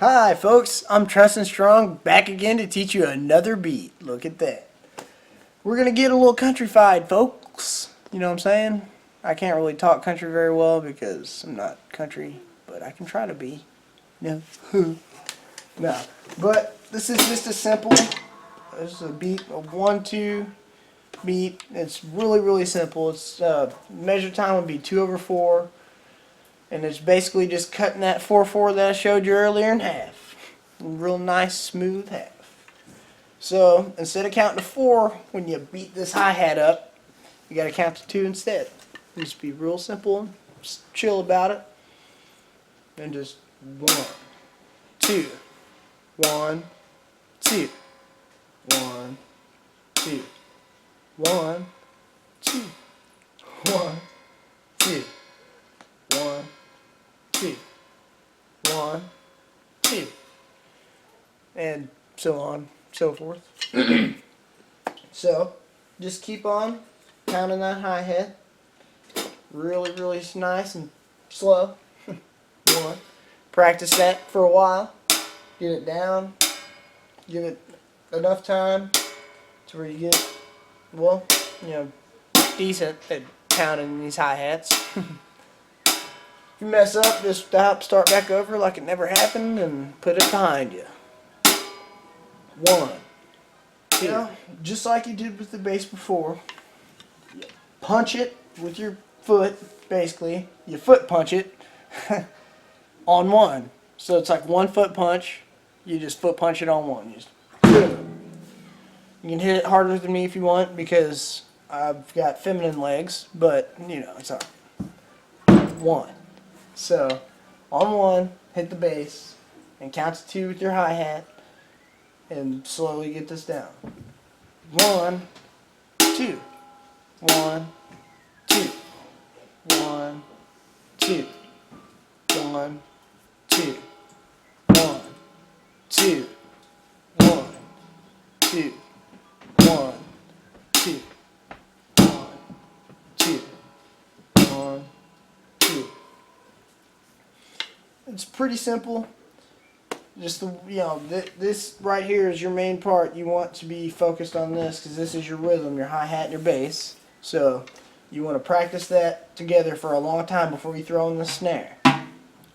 Hi folks, I'm Trestin Strong, back again to teach you another beat. Look at that. We're going to get a little countryfied, folks. You know what I'm saying? I can't really talk country very well because I'm not country, but I can try to be. No. No. But this is just a simple, this is a beat, a 1-2 beat. It's really simple. It's measure time would be 2/4. And it's basically just cutting that 4/4 that I showed you earlier in half. A real nice, smooth half. So, instead of counting to 4, when you beat this hi-hat up, you gotta count to 2 instead. Just be real simple, just chill about it. And just 1, 2, 1, 2, 1, 2, 1, 2, 1, 2. 1, 2, 1, 2, and so on, so forth. So, just keep on pounding that hi-hat, really nice and slow. 1. Practice that for a while, get it down, give it enough time to where you get, well, you know, decent at pounding these hi-hats. If you mess up, just stop, start back over like it never happened, and put it behind you. 1, 2. Now, just like you did with the bass before, you punch it with your foot, basically. You foot punch it on 1. So it's like 1 foot punch. You just foot punch it on 1. You just, you can hit it harder than me if you want because I've got feminine legs, but you know, it's all right. 1. So, on 1, hit the bass, and count to 2 with your hi-hat, and slowly get this down. 1, 2, 1, 2, 1, 2, 1, 2, 1, 2, 1, 2, 1, 2, 1, 2, 1, 2. It's pretty simple. Just the, you know, this right here is your main part. You want to be focused on this because this is your rhythm, your hi-hat and your bass. So you want to practice that together for a long time before you throw in the snare.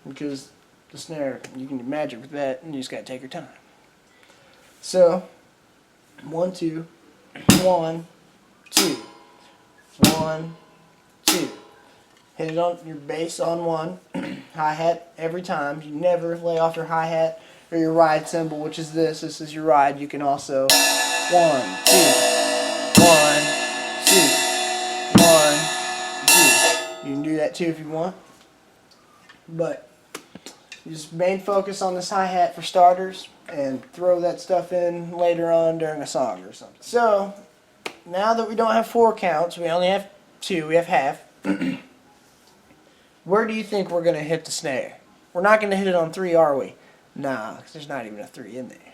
Because the snare, you can do magic with that, and you just got to take your time. So 1, 2, 1, 2, 1, 2. Hit it on your bass on 1, hi-hat every time. You never lay off your hi-hat or your ride cymbal, which is this. This is your ride. You can also 1, 2, 1, 2, 1, 2. You can do that too if you want. But you just main focus on this hi-hat for starters and throw that stuff in later on during a song or something. So, now that we don't have 4 counts, we only have 2, we have half. Where do you think we're going to hit the snare? We're not going to hit it on 3, are we? Nah, because there's not even a 3 in there.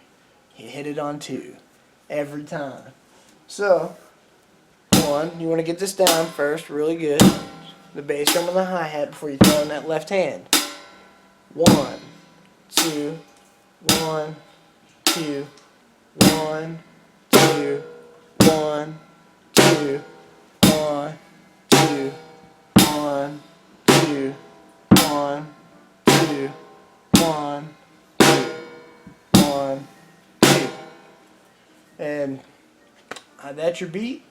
You hit it on 2 every time. So, 1, you want to get this down first, really good. The bass drum and the hi-hat before you throw in that left hand. 1, 2, 1, 2, 1, 2, 1, 2, 1, 2, 1, 2, 1, 2, 1, 2, 1, 2. And that's your beat.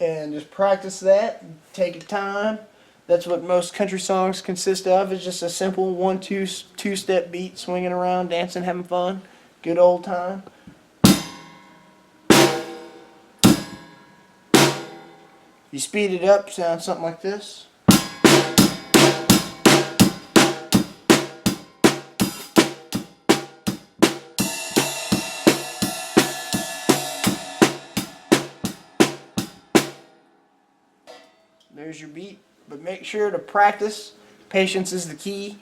And just practice that. Take your time. That's what most country songs consist of. It's just a simple 1-2 2-step beat, swinging around, dancing, having fun. Good old time. You speed it up, sounds something like this. There's your beat. But make sure to practice. Patience is the key.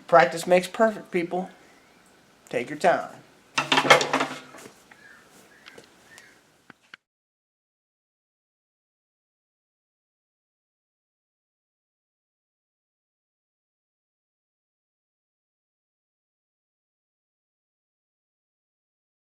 Practice makes perfect, people. Take your time.